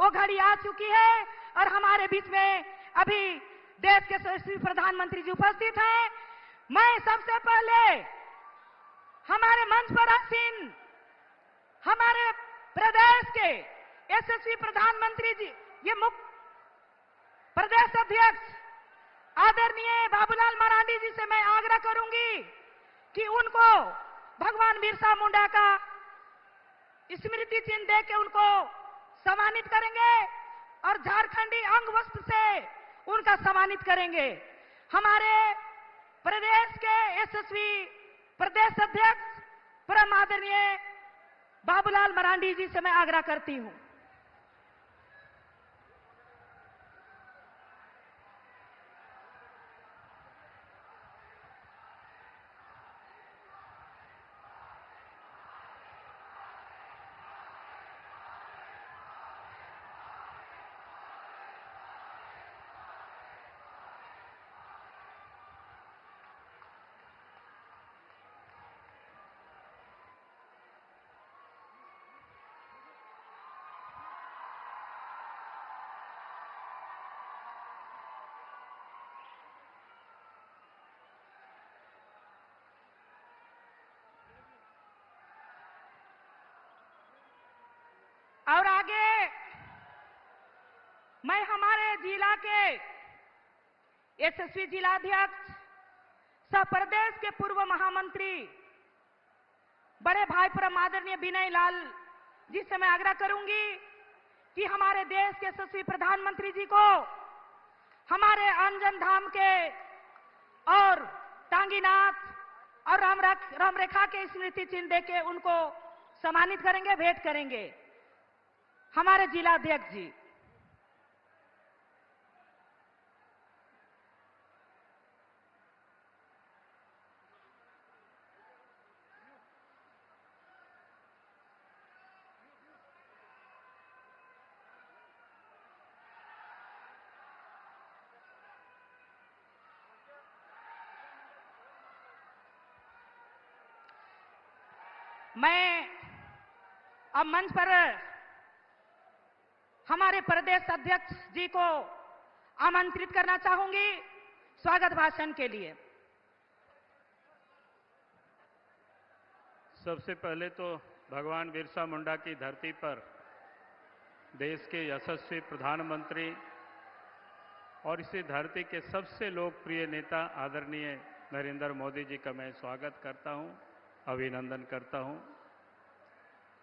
वो घड़ी आ चुकी है और हमारे बीच में अभी देश के यशस्वी प्रधानमंत्री जी उपस्थित हैं। मैं सबसे पहले हमारे मंच पर आसीन हमारे प्रदेश के यशस्वी प्रधानमंत्री जी, ये मुख्य प्रदेश अध्यक्ष आदरणीय बाबूलाल मरांडी जी से मैं आग्रह करूंगी कि उनको भगवान बिरसा मुंडा का स्मृति चिन्ह दे के उनको सम्मानित करेंगे और झारखंडी अंग वस्त्र से उनका सम्मानित करेंगे। हमारे प्रदेश के यशस्वी प्रदेश अध्यक्ष परम आदरणीय बाबूलाल मरांडी जी से मैं आग्रह करती हूं। और आगे मैं हमारे जिला के यशस्वी जिलाध्यक्ष सह प्रदेश के पूर्व महामंत्री बड़े भाई परम आदरणीय विनय लाल जी से मैं आग्रह करूंगी कि हमारे देश के यशस्वी प्रधानमंत्री जी को हमारे अंजन धाम के और टांगीनाथ और रामरेखा के स्मृति चिन्ह देके उनको सम्मानित करेंगे, भेंट करेंगे हमारे जिलाध्यक्ष जी। मैं अब मंच पर हमारे प्रदेश अध्यक्ष जी को आमंत्रित करना चाहूंगी स्वागत भाषण के लिए। सबसे पहले तो भगवान बिरसा मुंडा की धरती पर देश के यशस्वी प्रधानमंत्री और इसी धरती के सबसे लोकप्रिय नेता आदरणीय नरेंद्र मोदी जी का मैं स्वागत करता हूं, अभिनंदन करता हूं।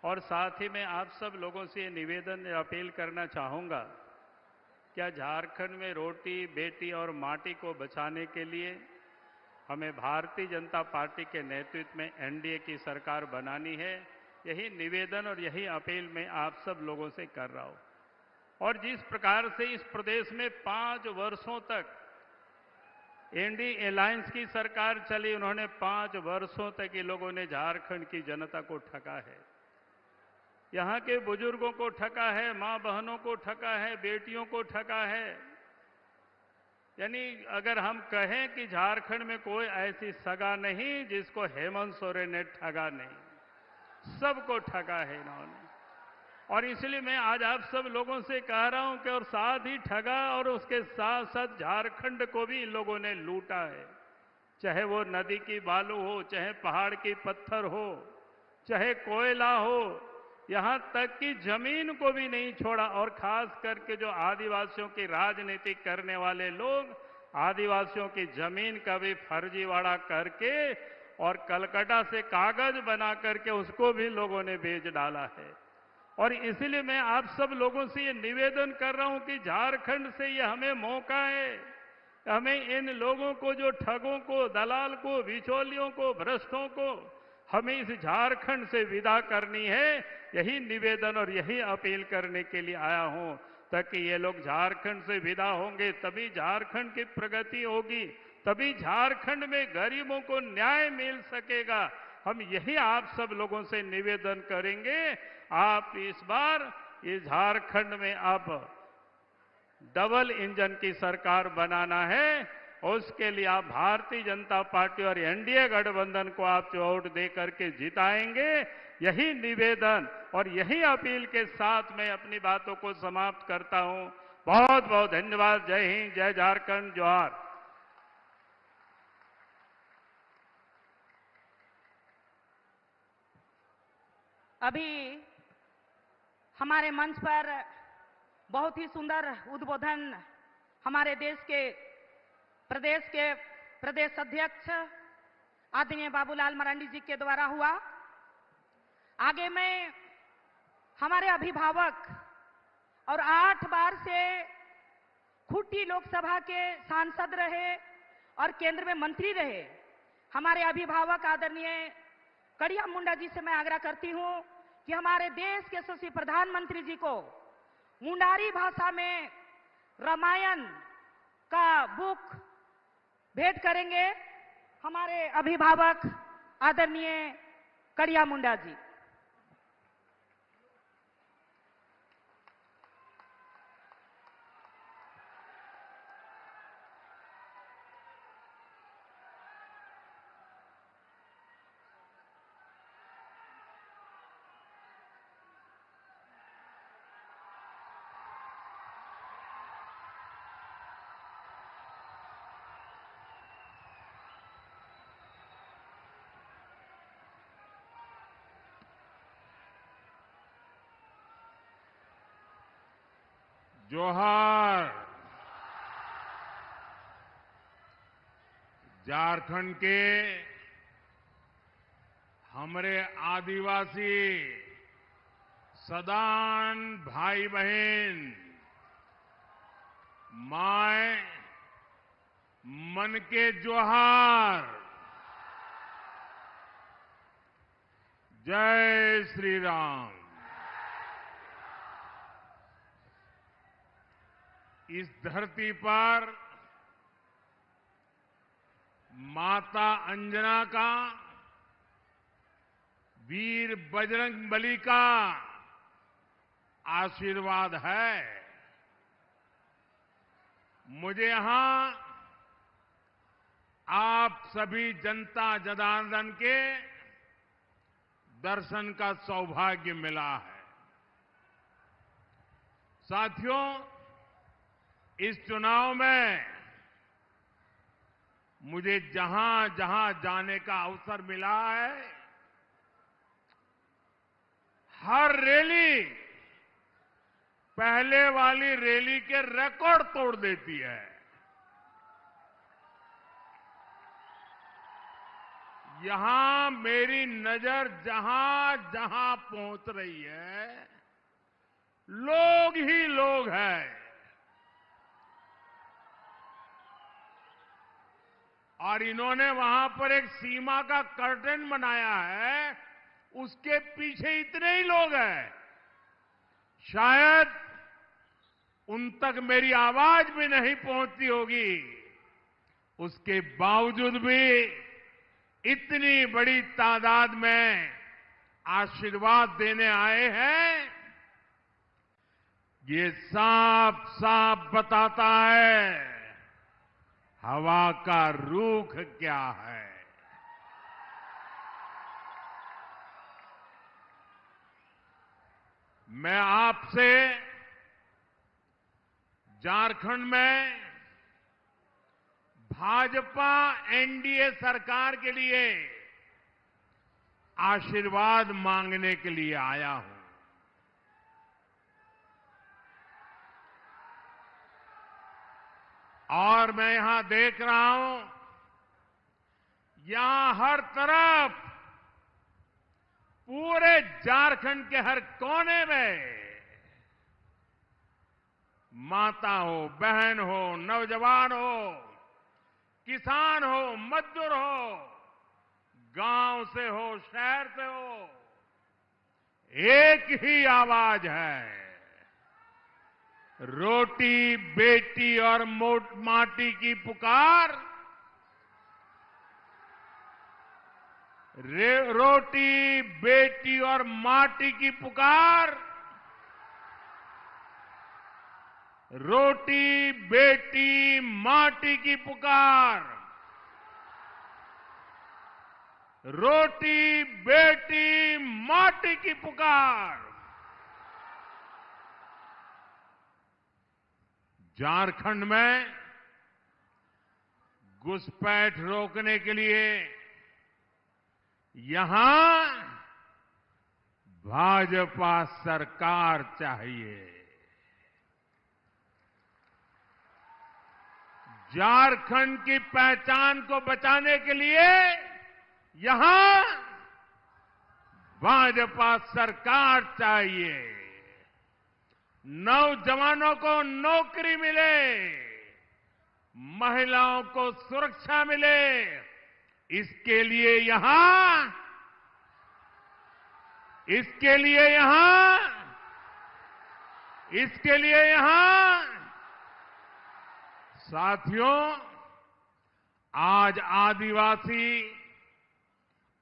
और साथ ही मैं आप सब लोगों से निवेदन या अपील करना चाहूँगा, क्या झारखंड में रोटी बेटी और माटी को बचाने के लिए हमें भारतीय जनता पार्टी के नेतृत्व में एनडीए की सरकार बनानी है। यही निवेदन और यही अपील मैं आप सब लोगों से कर रहा हूँ। और जिस प्रकार से इस प्रदेश में 5 वर्षों तक एनडीए अलायंस की सरकार चली, उन्होंने 5 वर्षों तक ये लोगों ने झारखंड की जनता को ठगा है, यहाँ के बुजुर्गों को ठगा है, मां बहनों को ठगा है, बेटियों को ठगा है। यानी अगर हम कहें कि झारखंड में कोई ऐसी सगा नहीं जिसको हेमंत सोरेन ने ठगा नहीं, सबको ठगा है इन्होंने। और इसलिए मैं आज आप सब लोगों से कह रहा हूं कि और साथ ही ठगा और उसके साथ साथ झारखंड को भी इन लोगों ने लूटा है। चाहे वो नदी की बालू हो, चाहे पहाड़ की पत्थर हो, चाहे कोयला हो, यहां तक कि जमीन को भी नहीं छोड़ा। और खास करके जो आदिवासियों की राजनीति करने वाले लोग आदिवासियों की जमीन का भी फर्जीवाड़ा करके और कलकत्ता से कागज बना करके उसको भी लोगों ने बेच डाला है। और इसलिए मैं आप सब लोगों से ये निवेदन कर रहा हूं कि झारखंड से ये हमें मौका है, हमें इन लोगों को, जो ठगों को, दलाल को, बिचौलियों को, भ्रष्टों को, हमें इस झारखंड से विदा करनी है। यही निवेदन और यही अपील करने के लिए आया हूं, ताकि ये लोग झारखंड से विदा होंगे तभी झारखंड की प्रगति होगी, तभी झारखंड में गरीबों को न्याय मिल सकेगा। हम यही आप सब लोगों से निवेदन करेंगे। आप इस बार ये झारखंड में अब डबल इंजन की सरकार बनाना है। उसके लिए आप भारतीय जनता पार्टी और एनडीए गठबंधन को आप जो वोट दे करके जिताएंगे, यही निवेदन और यही अपील के साथ मैं अपनी बातों को समाप्त करता हूं। बहुत बहुत धन्यवाद। जय हिंद, जय झारखंड, जोहार। अभी हमारे मंच पर बहुत ही सुंदर उद्बोधन हमारे देश के प्रदेश अध्यक्ष आदरणीय बाबूलाल मरांडी जी के द्वारा हुआ। आगे में हमारे अभिभावक और 8 बार से खूंटी लोकसभा के सांसद रहे और केंद्र में मंत्री रहे हमारे अभिभावक आदरणीय कड़िया मुंडा जी से मैं आग्रह करती हूं कि हमारे देश के यशस्वी प्रधानमंत्री जी को मुंडारी भाषा में रामायण का बुक भेंट करेंगे हमारे अभिभावक आदरणीय कड़िया मुंडा जी। जोहार। झारखंड के हमारे आदिवासी सदान भाई बहन, माय मन के जोहार। जय श्री राम। इस धरती पर माता अंजना का, वीर बजरंगबली का आशीर्वाद है। मुझे यहां आप सभी जनता जनार्दन के दर्शन का सौभाग्य मिला है। साथियों, इस चुनाव में मुझे जहां जहां जाने का अवसर मिला है, हर रैली पहले वाली रैली के रिकॉर्ड तोड़ देती है। यहां मेरी नजर जहां जहां पहुंच रही है, लोग ही लोग हैं। और इन्होंने वहां पर एक सीमा का कर्टन बनाया है, उसके पीछे इतने ही लोग हैं, शायद उन तक मेरी आवाज भी नहीं पहुंचती होगी। उसके बावजूद भी इतनी बड़ी तादाद में आशीर्वाद देने आए हैं, ये साफ साफ बताता है हवा का रुख क्या है। मैं आपसे झारखंड में भाजपा एनडीए सरकार के लिए आशीर्वाद मांगने के लिए आया हूं। और मैं यहां देख रहा हूं, यहां हर तरफ पूरे झारखंड के हर कोने में माता हो, बहन हो, नौजवान हो, किसान हो, मजदूर हो, गांव से हो, शहर से हो, एक ही आवाज है, रोटी बेटी और माटी की पुकार। रोटी बेटी और माटी की पुकार रोटी बेटी माटी की पुकार, रोटी बेटी माटी की पुकार। झारखंड में घुसपैठ रोकने के लिए यहां भाजपा सरकार चाहिए। झारखंड की पहचान को बचाने के लिए यहां भाजपा सरकार चाहिए। नौजवानों को नौकरी मिले, महिलाओं को सुरक्षा मिले, इसके लिए यहां साथियों, आज आदिवासी,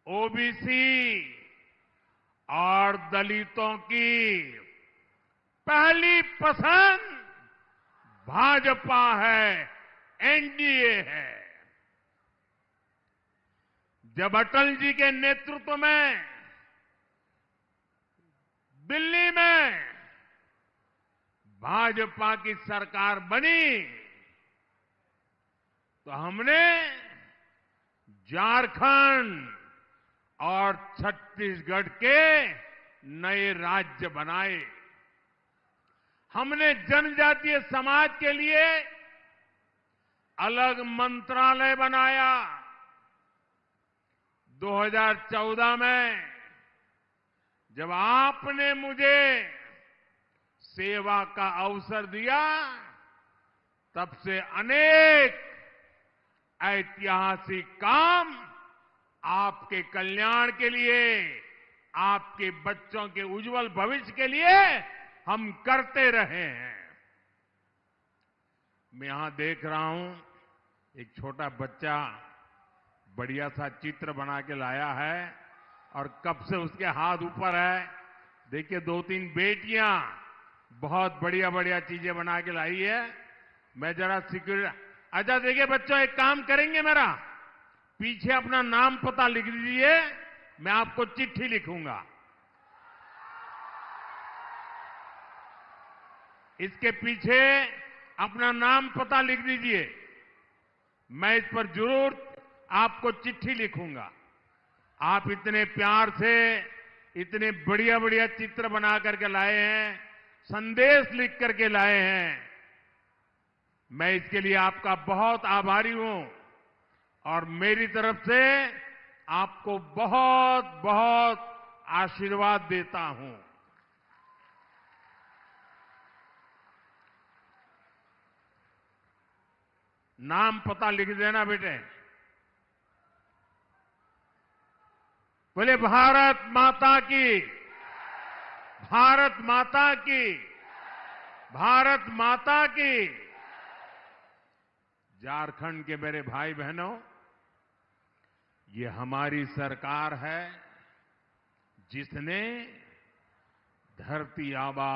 ओबीसी और दलितों की पहली पसंद भाजपा है, एनडीए है। जब अटल जी के नेतृत्व में दिल्ली में भाजपा की सरकार बनी तो हमने झारखंड और छत्तीसगढ़ के नए राज्य बनाए। हमने जनजातीय समाज के लिए अलग मंत्रालय बनाया। 2014 में जब आपने मुझे सेवा का अवसर दिया, तब से अनेक ऐतिहासिक काम आपके कल्याण के लिए, आपके बच्चों के उज्जवल भविष्य के लिए हम करते रहे हैं। मैं यहां देख रहा हूं एक छोटा बच्चा बढ़िया सा चित्र बना के लाया है और कब से उसके हाथ ऊपर है। देखिए 2-3 बेटियां बहुत बढ़िया बढ़िया चीजें बना के लाई है। मैं जरा सिक्योरिटी, अच्छा देखिए बच्चों, एक काम करेंगे, मेरा पीछे अपना नाम पता लिख दीजिए, मैं आपको चिट्ठी लिखूंगा। इसके पीछे अपना नाम पता लिख दीजिए, मैं इस पर जरूर आपको चिट्ठी लिखूंगा। आप इतने प्यार से इतने बढ़िया बढ़िया चित्र बना करके लाए हैं, संदेश लिख करके लाए हैं। मैं इसके लिए आपका बहुत आभारी हूं और मेरी तरफ से आपको बहुत बहुत आशीर्वाद देता हूं। नाम पता लिख देना बेटे। बोले भारत माता की, भारत माता की, भारत माता की। झारखंड के मेरे भाई बहनों, ये हमारी सरकार है जिसने धरती आबा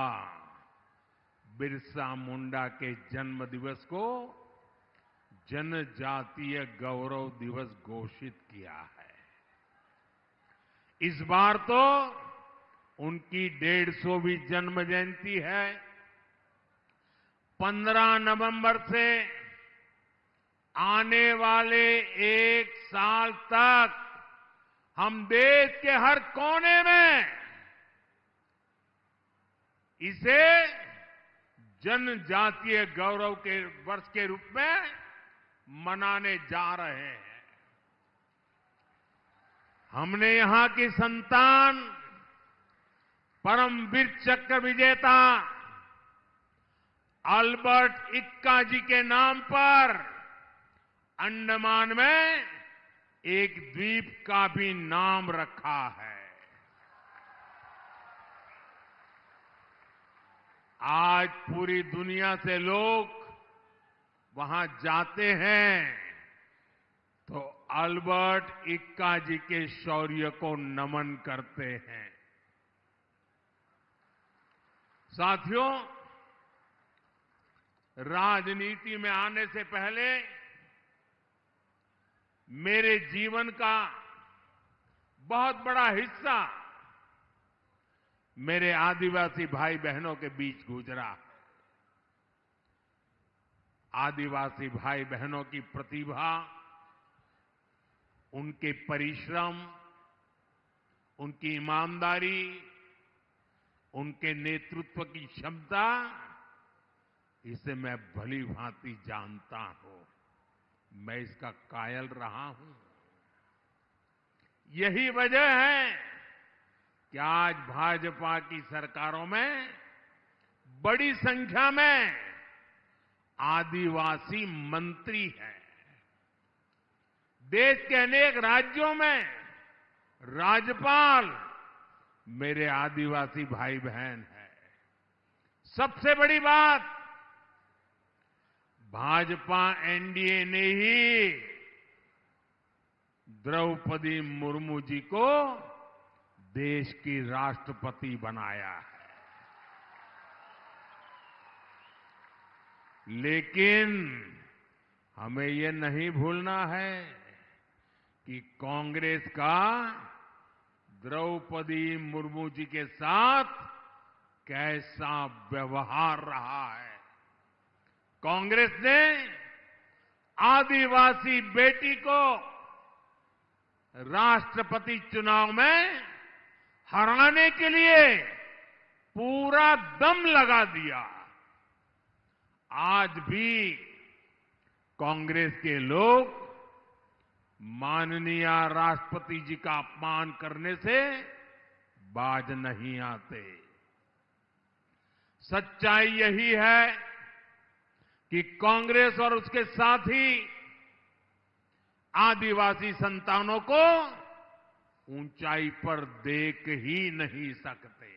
बिरसा मुंडा के जन्म दिवस को जनजातीय गौरव दिवस घोषित किया है। इस बार तो उनकी 150वीं जन्म जयंती है। 15 नवंबर से आने वाले 1 साल तक हम देश के हर कोने में इसे जनजातीय गौरव के वर्ष के रूप में मनाने जा रहे हैं। हमने यहां की संतान परमवीर चक्र विजेता अल्बर्ट इक्का जी के नाम पर अंडमान में एक द्वीप का भी नाम रखा है। आज पूरी दुनिया से लोग वहां जाते हैं तो अल्बर्ट इक्का जी के शौर्य को नमन करते हैं। साथियों, राजनीति में आने से पहले मेरे जीवन का बहुत बड़ा हिस्सा मेरे आदिवासी भाई बहनों के बीच गुजरा। आदिवासी भाई बहनों की प्रतिभा, उनके परिश्रम, उनकी ईमानदारी, उनके नेतृत्व की क्षमता, इसे मैं भली भांति जानता हूं। मैं इसका कायल रहा हूं। यही वजह है कि आज भाजपा की सरकारों में बड़ी संख्या में आदिवासी मंत्री हैं। देश के अनेक राज्यों में राज्यपाल मेरे आदिवासी भाई बहन हैं। सबसे बड़ी बात, भाजपा एनडीए ने ही द्रौपदी मुर्मू जी को देश की राष्ट्रपति बनाया है। लेकिन हमें ये नहीं भूलना है कि कांग्रेस का द्रौपदी मुर्मू जी के साथ कैसा व्यवहार रहा है। कांग्रेस ने आदिवासी बेटी को राष्ट्रपति चुनाव में हराने के लिए पूरा दम लगा दिया। आज भी कांग्रेस के लोग माननीय राष्ट्रपति जी का अपमान करने से बाज नहीं आते। सच्चाई यही है कि कांग्रेस और उसके साथी आदिवासी संतानों को ऊंचाई पर देख ही नहीं सकते।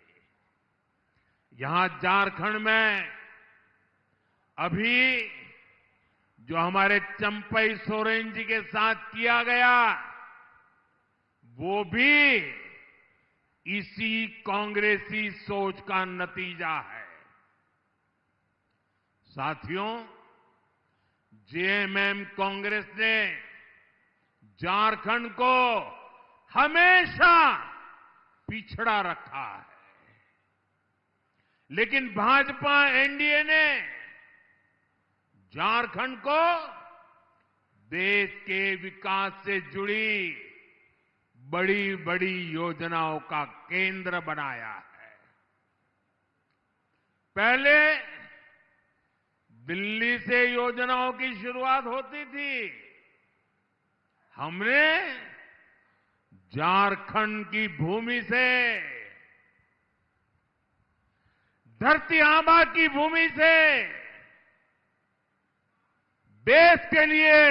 यहां झारखंड में अभी जो हमारे चंपई सोरेन जी के साथ किया गया, वो भी इसी कांग्रेसी सोच का नतीजा है। साथियों, जेएमएम कांग्रेस ने झारखंड को हमेशा पिछड़ा रखा है, लेकिन भाजपा एनडीए ने झारखंड को देश के विकास से जुड़ी बड़ी बड़ी योजनाओं का केंद्र बनाया है। पहले दिल्ली से योजनाओं की शुरुआत होती थी। हमने झारखंड की भूमि से, धरती आबा की भूमि से देश के लिए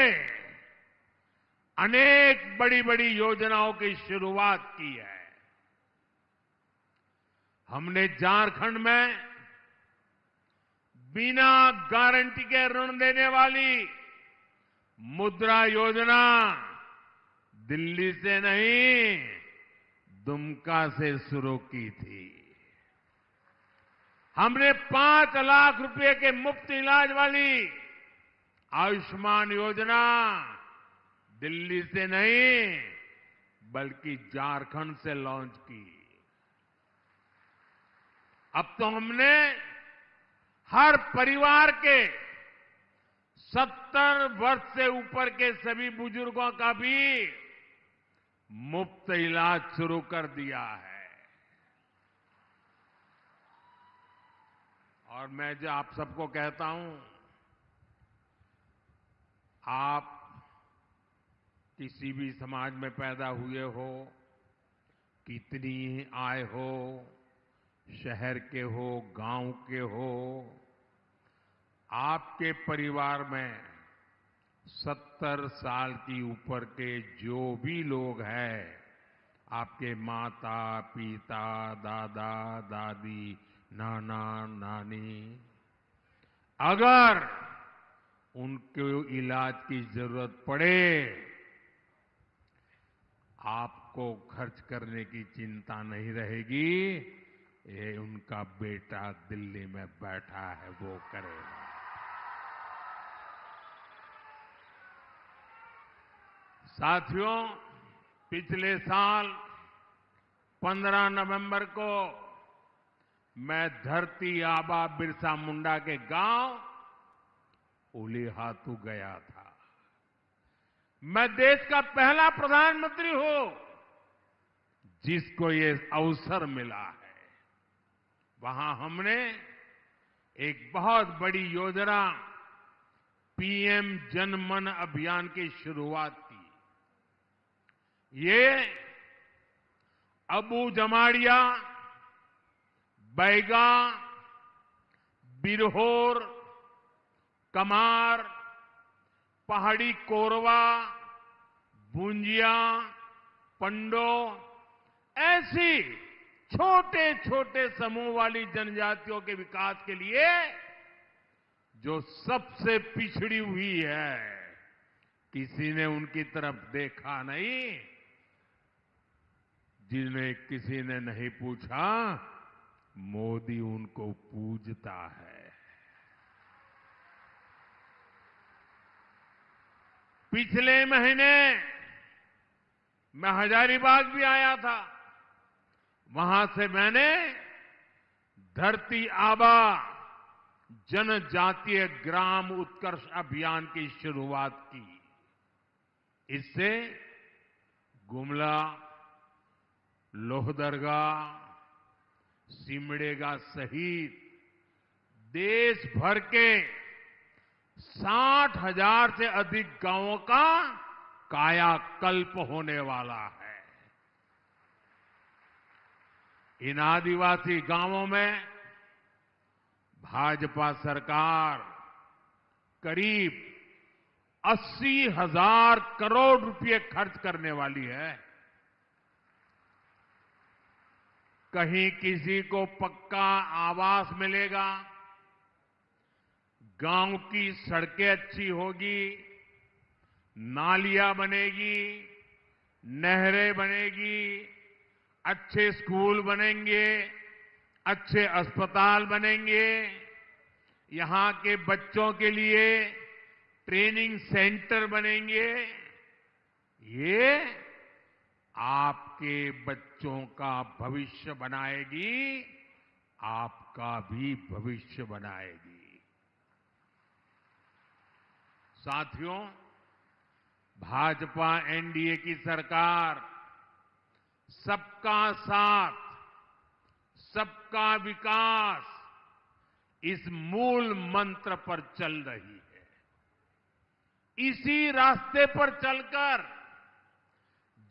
अनेक बड़ी बड़ी योजनाओं की शुरुआत की है। हमने झारखंड में बिना गारंटी के ऋण देने वाली मुद्रा योजना दिल्ली से नहीं, दुमका से शुरू की थी। हमने 5 लाख रुपए के मुफ्त इलाज वाली आयुष्मान योजना दिल्ली से नहीं, बल्कि झारखंड से लॉन्च की। अब तो हमने हर परिवार के 70 वर्ष से ऊपर के सभी बुजुर्गों का भी मुफ्त इलाज शुरू कर दिया है। और मैं जो आप सबको कहता हूं, आप किसी भी समाज में पैदा हुए हो, कितनी ही आय हो, शहर के हो, गांव के हो, आपके परिवार में 70 साल की ऊपर के जो भी लोग हैं, आपके माता पिता, दादा दादी, नाना नानी, अगर उनको इलाज की जरूरत पड़े, आपको खर्च करने की चिंता नहीं रहेगी। ये उनका बेटा दिल्ली में बैठा है, वो करेगा। साथियों, पिछले साल 15 नवंबर को मैं धरती आबा बिरसा मुंडा के गांव उलीहातू गया था। मैं देश का पहला प्रधानमंत्री हूं जिसको ये अवसर मिला है। वहां हमने एक बहुत बड़ी योजना पीएम जन मन अभियान की शुरुआत की। ये अबू जमाड़िया, बैगा, बिरहोर, कमार, पहाड़ी कोरवा, भूंजिया, पंडो ऐसी छोटे छोटे समूह वाली जनजातियों के विकास के लिए जो सबसे पिछड़ी हुई है, किसी ने उनकी तरफ देखा नहीं, जिन्हें किसी ने नहीं पूछा, मोदी उनको पूजता है। पिछले महीने मैं हजारीबाग भी आया था। वहां से मैंने धरती आबा जनजातीय ग्राम उत्कर्ष अभियान की शुरुआत की। इससे गुमला, लोहदरगा, सिमडेगा सहित देश भर के 60,000 से अधिक गांवों का कायाकल्प होने वाला है। इन आदिवासी गांवों में भाजपा सरकार करीब 80,000 करोड़ रुपए खर्च करने वाली है। कहीं किसी को पक्का आवास मिलेगा, गांव की सड़कें अच्छी होगी, नालियां बनेगी, नहरें बनेगी, अच्छे स्कूल बनेंगे, अच्छे अस्पताल बनेंगे, यहां के बच्चों के लिए ट्रेनिंग सेंटर बनेंगे। ये आपके बच्चों का भविष्य बनाएगी, आपका भी भविष्य बनाएगी। साथियों, भाजपा एनडीए की सरकार सबका साथ, सबका विकास इस मूल मंत्र पर चल रही है। इसी रास्ते पर चलकर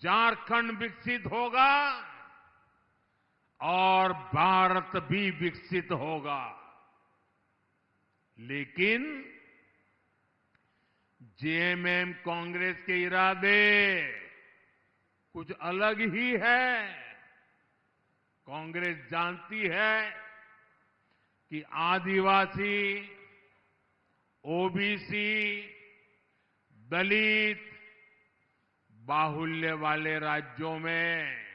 झारखंड विकसित होगा और भारत भी विकसित होगा। लेकिन जेएमएम कांग्रेस के इरादे कुछ अलग ही है। कांग्रेस जानती है कि आदिवासी, ओबीसी, दलित बाहुल्य वाले राज्यों में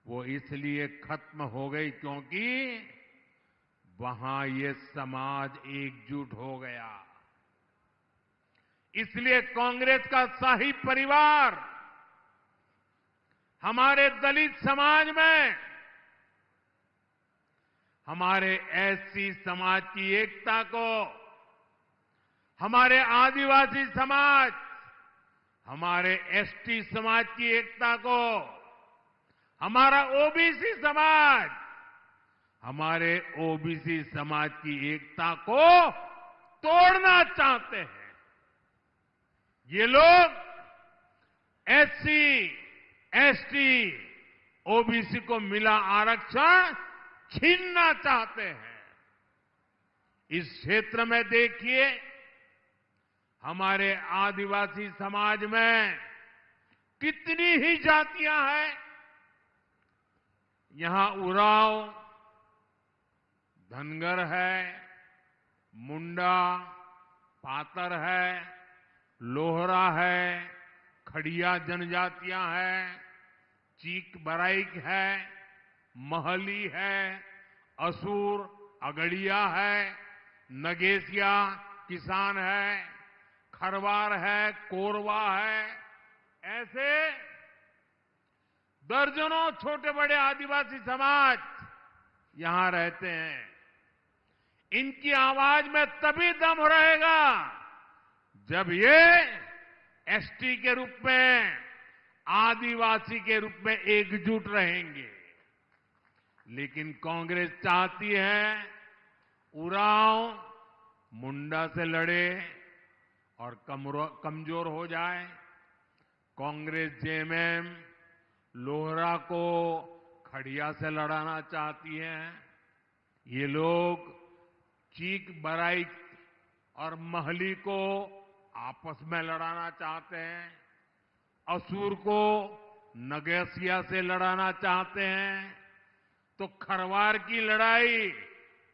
वो इसलिए खत्म हो गई क्योंकि वहां ये समाज एकजुट हो गया। इसलिए कांग्रेस का शाही परिवार हमारे दलित समाज में, हमारे एससी समाज की एकता को, हमारे आदिवासी समाज, हमारे एसटी समाज की एकता को, हमारा ओबीसी समाज, हमारे ओबीसी समाज की एकता को तोड़ना चाहते हैं। ये लोग एससी, एसटी, ओबीसी को मिला आरक्षण छीनना चाहते हैं। इस क्षेत्र में देखिए, हमारे आदिवासी समाज में कितनी ही जातियां हैं। यहां उरांव, धनगर है, मुंडा, पातर है, लोहरा है, खड़िया जनजातियां हैं, चीक बराइक है, महली है, असुर, अगड़िया है, नगेसिया किसान है, खरवार है, कोरवा है, ऐसे दर्जनों छोटे बड़े आदिवासी समाज यहां रहते हैं। इनकी आवाज में तभी दम रहेगा जब ये एसटी के रूप में, आदिवासी के रूप में एकजुट रहेंगे। लेकिन कांग्रेस चाहती है उरांव मुंडा से लड़े और कमजोर हो जाए। कांग्रेस जेएमएम लोहरा को खड़िया से लड़ाना चाहती है। ये लोग चीक बराइक और महली को आपस में लड़ाना चाहते हैं। असुर को नगेसिया से लड़ाना चाहते हैं, तो खरवार की लड़ाई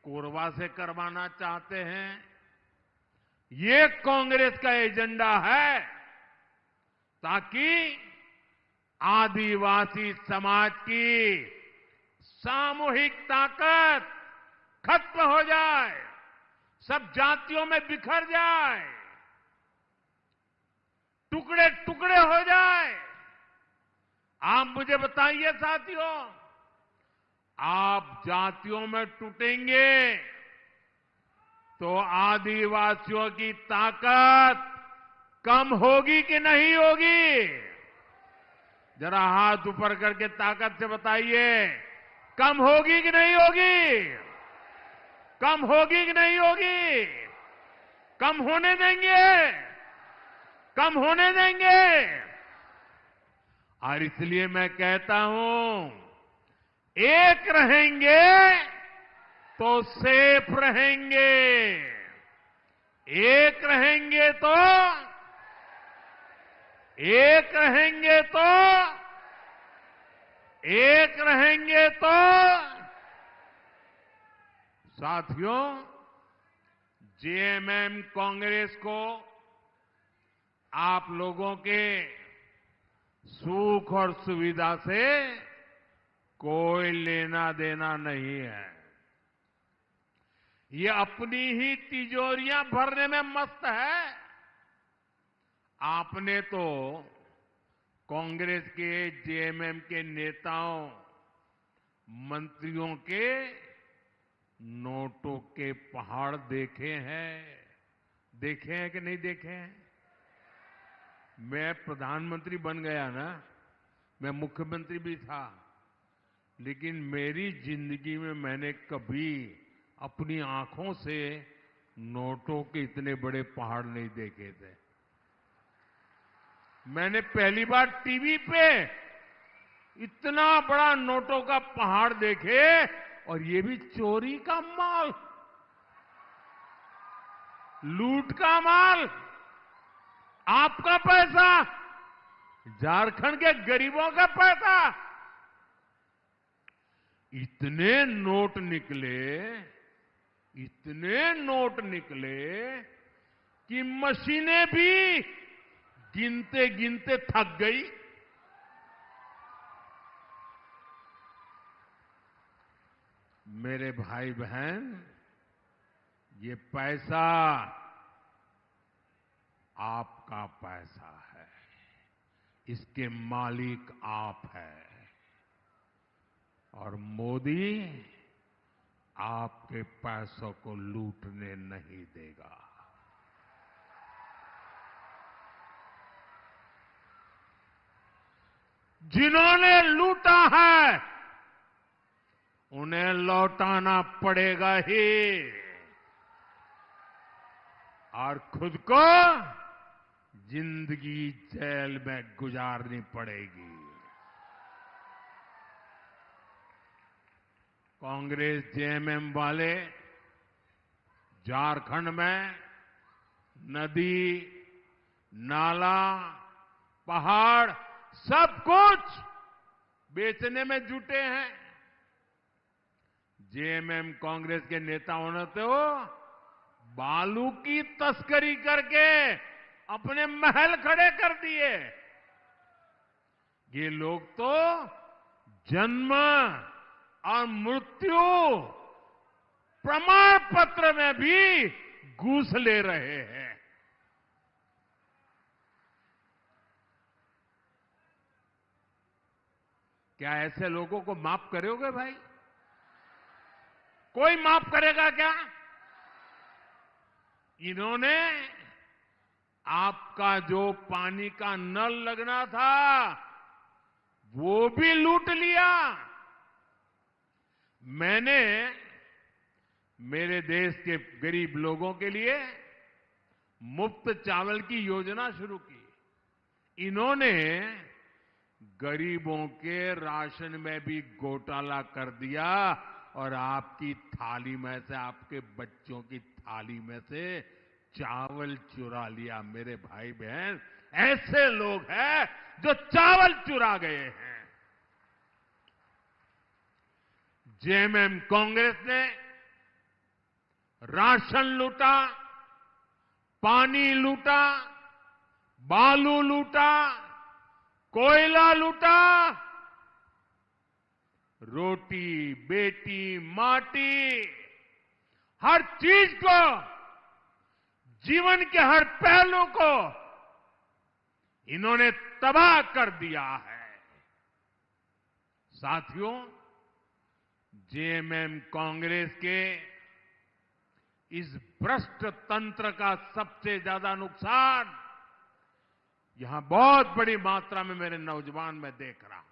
कोरबा से करवाना चाहते हैं। ये कांग्रेस का एजेंडा है ताकि आदिवासी समाज की सामूहिक ताकत खत्म हो जाए, सब जातियों में बिखर जाए, टुकड़े टुकड़े हो जाए। आप मुझे बताइए साथियों, आप जातियों में टूटेंगे तो आदिवासियों की ताकत कम होगी कि नहीं होगी? जरा हाथ ऊपर करके ताकत से बताइए, कम होगी कि नहीं होगी? कम होगी कि नहीं होगी? कम होने देंगे? कम होने देंगे? और इसलिए मैं कहता हूं, एक रहेंगे तो सेफ रहेंगे, एक रहेंगे तो एक रहेंगे तो एक रहेंगे तो साथियों, जेएमएम कांग्रेस को आप लोगों के सुख और सुविधा से कोई लेना देना नहीं है। ये अपनी ही तिजोरियां भरने में मस्त है। आपने तो कांग्रेस के, जेएमएम के नेताओं, मंत्रियों के नोटों के पहाड़ देखे हैं कि नहीं देखे हैं? मैं प्रधानमंत्री बन गया ना, मैं मुख्यमंत्री भी था, लेकिन मेरी जिंदगी में मैंने कभी अपनी आंखों से नोटों के इतने बड़े पहाड़ नहीं देखे थे। मैंने पहली बार टीवी पे इतना बड़ा नोटों का पहाड़ देखे, और ये भी चोरी का माल, लूट का माल, आपका पैसा, झारखंड के गरीबों का पैसा। इतने नोट निकले कि मशीनें भी गिनते गिनते थक गई। मेरे भाई बहन, ये पैसा आपका पैसा है, इसके मालिक आप हैं, और मोदी आपके पैसों को लूटने नहीं देगा। जिन्होंने लूटा है उन्हें लौटाना पड़ेगा ही, और खुद को जिंदगी जेल में गुजारनी पड़ेगी। कांग्रेस जेएमएम वाले झारखंड में नदी, नाला, पहाड़ सब कुछ बेचने में जुटे हैं। जेएमएम कांग्रेस के नेताओं ने तो बालू की तस्करी करके अपने महल खड़े कर दिए। ये लोग तो जन्म और मृत्यु प्रमाण पत्र में भी घूस ले रहे हैं। क्या ऐसे लोगों को माफ करोगे भाई? कोई माफ करेगा क्या? इन्होंने आपका जो पानी का नल लगना था वो भी लूट लिया। मैंने मेरे देश के गरीब लोगों के लिए मुफ्त चावल की योजना शुरू की। इन्होंने गरीबों के राशन में भी घोटाला कर दिया और आपकी थाली में से, आपके बच्चों की थाली में से चावल चुरा लिया। मेरे भाई बहन, ऐसे लोग हैं जो चावल चुरा गए हैं। जेएमएम कांग्रेस ने राशन लूटा, पानी लूटा, बालू लूटा, कोयला लूटा, रोटी, बेटी, माटी, हर चीज को, जीवन के हर पहलू को इन्होंने तबाह कर दिया है। साथियों, जेएमएम कांग्रेस के इस भ्रष्ट तंत्र का सबसे ज्यादा नुकसान यहां बहुत बड़ी मात्रा में मेरे नौजवान में देख रहा हूं।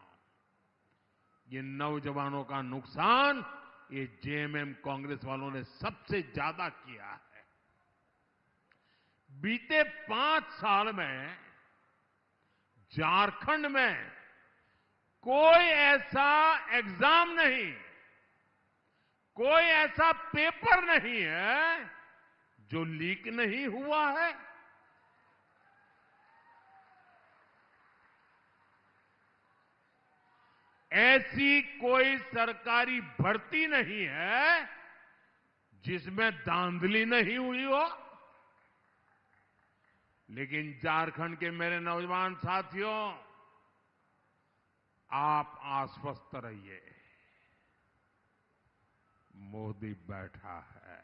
ये नौजवानों का नुकसान ये जेएमएम कांग्रेस वालों ने सबसे ज्यादा किया है। बीते 5 साल में झारखंड में कोई ऐसा एग्जाम नहीं, कोई ऐसा पेपर नहीं है जो लीक नहीं हुआ है। ऐसी कोई सरकारी भर्ती नहीं है जिसमें धांधली नहीं हुई हो। लेकिन झारखंड के मेरे नौजवान साथियों, आप आश्वस्त रहिए, मोदी बैठा है।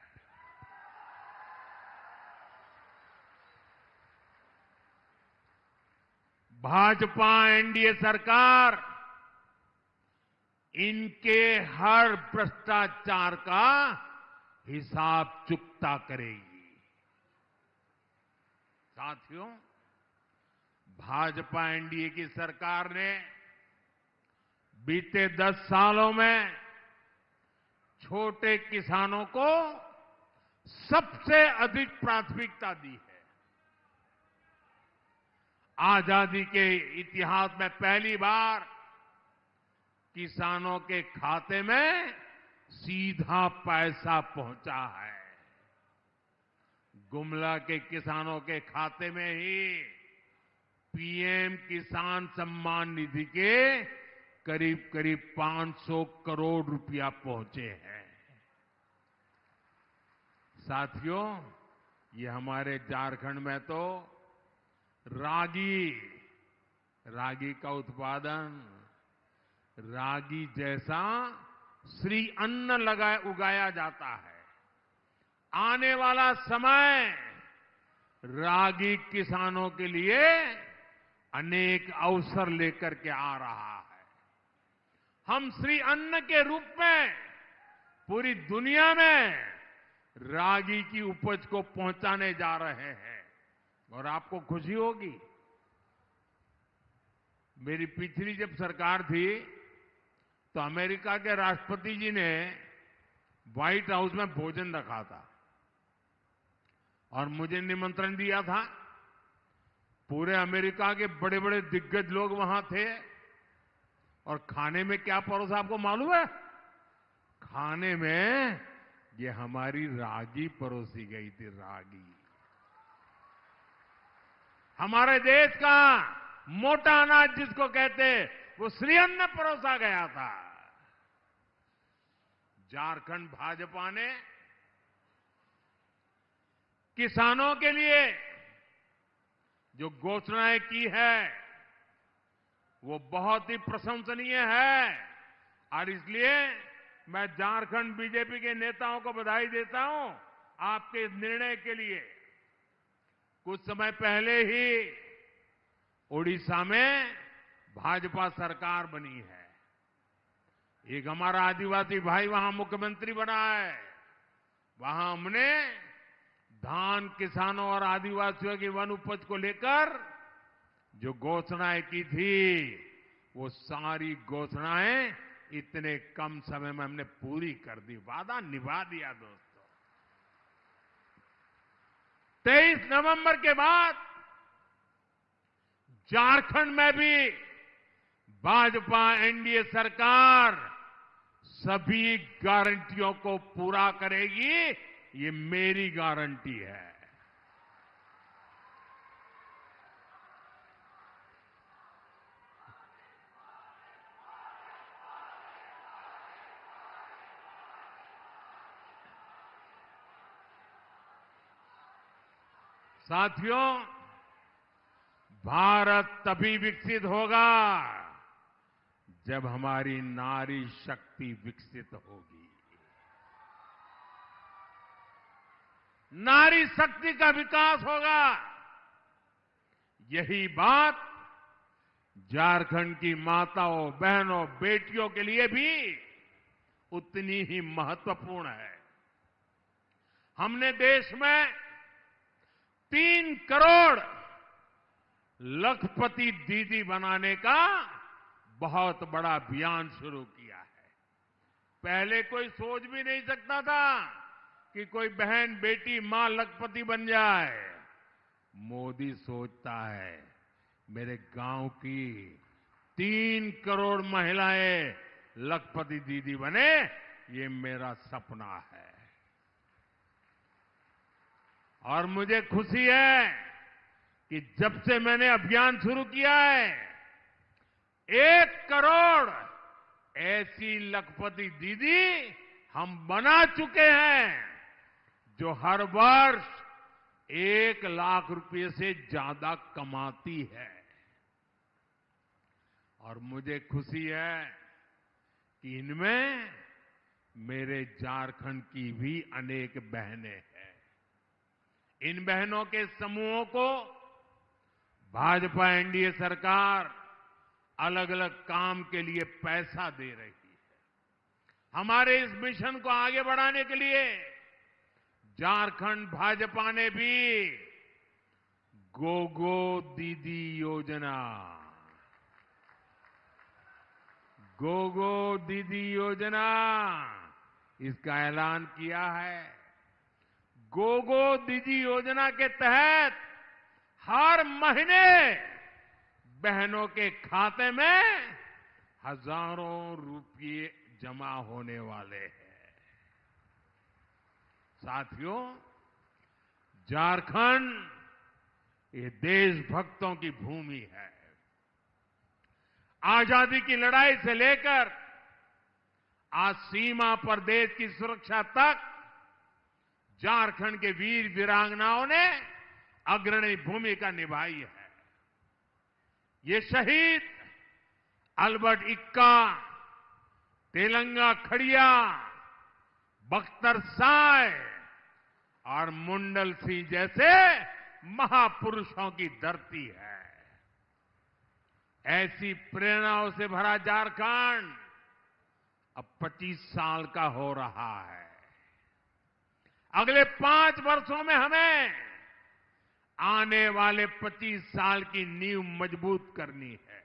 भाजपा एनडीए सरकार इनके हर भ्रष्टाचार का हिसाब चुकता करेगी। साथियों, भाजपा एनडीए की सरकार ने बीते 10 सालों में छोटे किसानों को सबसे अधिक प्राथमिकता दी है। आजादी के इतिहास में पहली बार किसानों के खाते में सीधा पैसा पहुंचा है। गुमला के किसानों के खाते में ही पीएम किसान सम्मान निधि के करीब करीब 500 करोड़ रुपया पहुंचे हैं। साथियों, ये हमारे झारखंड में तो रागी का उत्पादन, रागी जैसा श्री अन्न उगाया जाता है। आने वाला समय रागी किसानों के लिए अनेक अवसर लेकर के आ रहा है। हम श्री अन्न के रूप में पूरी दुनिया में रागी की उपज को पहुंचाने जा रहे हैं। और आपको खुशी होगी, मेरी पिछली जब सरकार थी तो अमेरिका के राष्ट्रपति जी ने व्हाइट हाउस में भोजन रखा था और मुझे निमंत्रण दिया था। पूरे अमेरिका के बड़े बड़े दिग्गज लोग वहां थे और खाने में क्या परोसा आपको मालूम है? खाने में ये हमारी रागी परोसी गई थी। रागी हमारे देश का मोटा अनाज जिसको कहते, वो श्री अन्न परोसा गया था। झारखंड भाजपा ने किसानों के लिए जो घोषणाएं की है वो बहुत ही प्रशंसनीय है और इसलिए मैं झारखंड बीजेपी के नेताओं को बधाई देता हूं आपके इस निर्णय के लिए। कुछ समय पहले ही उड़ीसा में भाजपा सरकार बनी है एक हमारा आदिवासी भाई वहां मुख्यमंत्री बना है। वहां हमने धान किसानों और आदिवासियों की वन उपज को लेकर जो घोषणाएं की थी, वो सारी घोषणाएं इतने कम समय में हमने पूरी कर दी। वादा निभा दिया दोस्तों। 23 नवंबर के बाद झारखंड में भी भाजपा एनडीए सरकार सभी गारंटियों को पूरा करेगी, ये मेरी गारंटी है। साथियों, भारत तभी विकसित होगा जब हमारी नारी शक्ति विकसित होगी। नारी शक्ति का विकास होगा। यही बात झारखंड की माताओं, बहनों, बेटियों के लिए भी उतनी ही महत्वपूर्ण है। हमने देश में 3 करोड़ लखपति दीदी बनाने का बहुत बड़ा अभियान शुरू किया है। पहले कोई सोच भी नहीं सकता था कि कोई बहन, बेटी, मां लखपति बन जाए। मोदी सोचता है मेरे गांव की 3 करोड़ महिलाएं लखपति दीदी बने, ये मेरा सपना है। और मुझे खुशी है कि जब से मैंने अभियान शुरू किया है, 1 करोड़ ऐसी लखपति दीदी हम बना चुके हैं जो हर वर्ष 1 लाख रुपए से ज्यादा कमाती है। और मुझे खुशी है कि इनमें मेरे झारखंड की भी अनेक बहनें हैं। इन बहनों के समूहों को भाजपा एनडीए सरकार अलग अलग काम के लिए पैसा दे रही है। हमारे इस मिशन को आगे बढ़ाने के लिए झारखंड भाजपा ने भी गोगो दीदी योजना, गोगो दीदी योजना, इसका ऐलान किया है। गोगो दीदी योजना के तहत हर महीने बहनों के खाते में हजारों रुपये जमा होने वाले हैं। साथियों, झारखंड ये देशभक्तों की भूमि है। आजादी की लड़ाई से लेकर आज सीमा पर देश की सुरक्षा तक झारखंड के वीर वीरांगनाओं ने अग्रणी भूमिका निभाई है। ये शहीद अल्बर्ट इक्का, तेलंगा खड़िया, बख्तर साय और मुंडल सिंह जैसे महापुरुषों की धरती है। ऐसी प्रेरणाओं से भरा झारखंड अब 25 साल का हो रहा है। अगले 5 वर्षों में हमें आने वाले 25 साल की नींव मजबूत करनी है।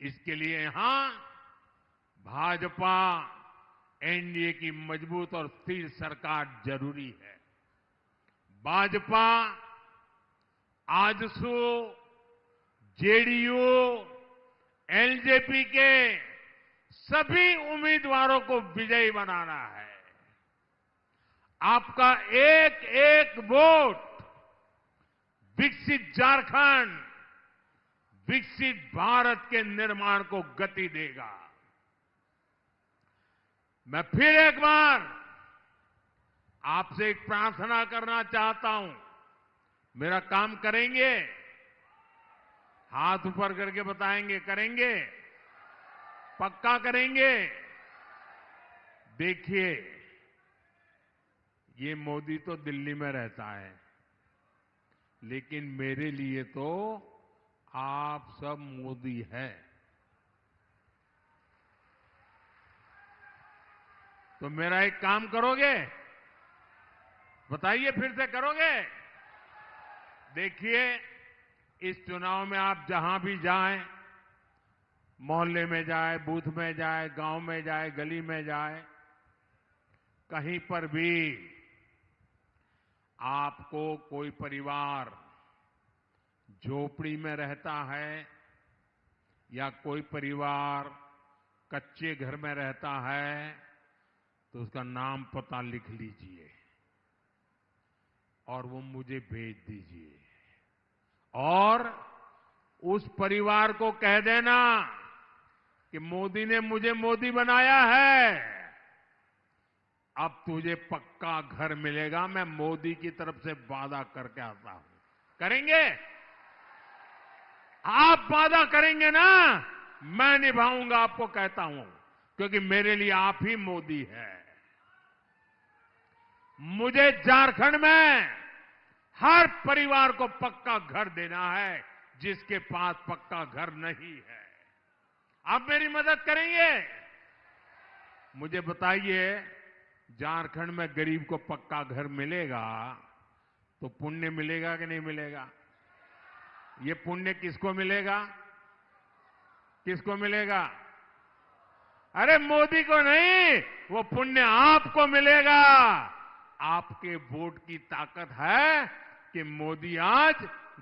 इसके लिए यहां भाजपा एनडीए की मजबूत और स्थिर सरकार जरूरी है। भाजपा, आजसू, जेडीयू, एलजेपी के सभी उम्मीदवारों को विजयी बनाना है। आपका एक एक वोट विकसित झारखंड, विकसित भारत के निर्माण को गति देगा। मैं फिर एक बार आपसे एक प्रार्थना करना चाहता हूं। मेरा काम करेंगे? हाथ ऊपर करके बताएंगे, करेंगे? पक्का करेंगे? देखिए, ये मोदी तो दिल्ली में रहता है, लेकिन मेरे लिए तो आप सब मोदी हैं। तो मेरा एक काम करोगे? बताइए, फिर से करोगे? देखिए, इस चुनाव में आप जहां भी जाएं, मोहल्ले में जाए, बूथ में जाए, गांव में जाए, गली में जाए, कहीं पर भी आपको कोई परिवार झोपड़ी में रहता है या कोई परिवार कच्चे घर में रहता है, तो उसका नाम पता लिख लीजिए और वो मुझे भेज दीजिए। और उस परिवार को कह देना कि मोदी ने मुझे मोदी बनाया है, अब तुझे पक्का घर मिलेगा। मैं मोदी की तरफ से वादा करके आता हूं। करेंगे? आप वादा करेंगे ना, मैं निभाऊंगा, आपको कहता हूं, क्योंकि मेरे लिए आप ही मोदी है। मुझे झारखंड में हर परिवार को पक्का घर देना है जिसके पास पक्का घर नहीं है। आप मेरी मदद करेंगे? मुझे बताइए, झारखंड में गरीब को पक्का घर मिलेगा तो पुण्य मिलेगा कि नहीं मिलेगा? ये पुण्य किसको मिलेगा? किसको मिलेगा? अरे मोदी को नहीं, वो पुण्य आपको मिलेगा। आपके वोट की ताकत है कि मोदी आज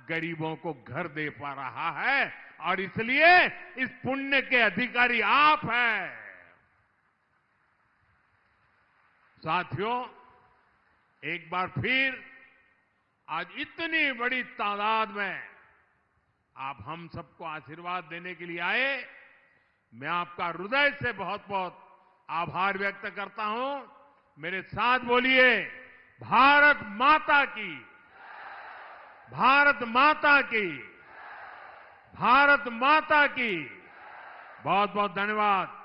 गरीबों को घर दे पा रहा है, और इसलिए इस पुण्य के अधिकारी आप हैं। साथियों, एक बार फिर आज इतनी बड़ी तादाद में आप हम सबको आशीर्वाद देने के लिए आए, मैं आपका हृदय से बहुत बहुत आभार व्यक्त करता हूं। मेरे साथ बोलिए, भारत माता की, भारत माता की, भारत माता की। बहुत बहुत धन्यवाद।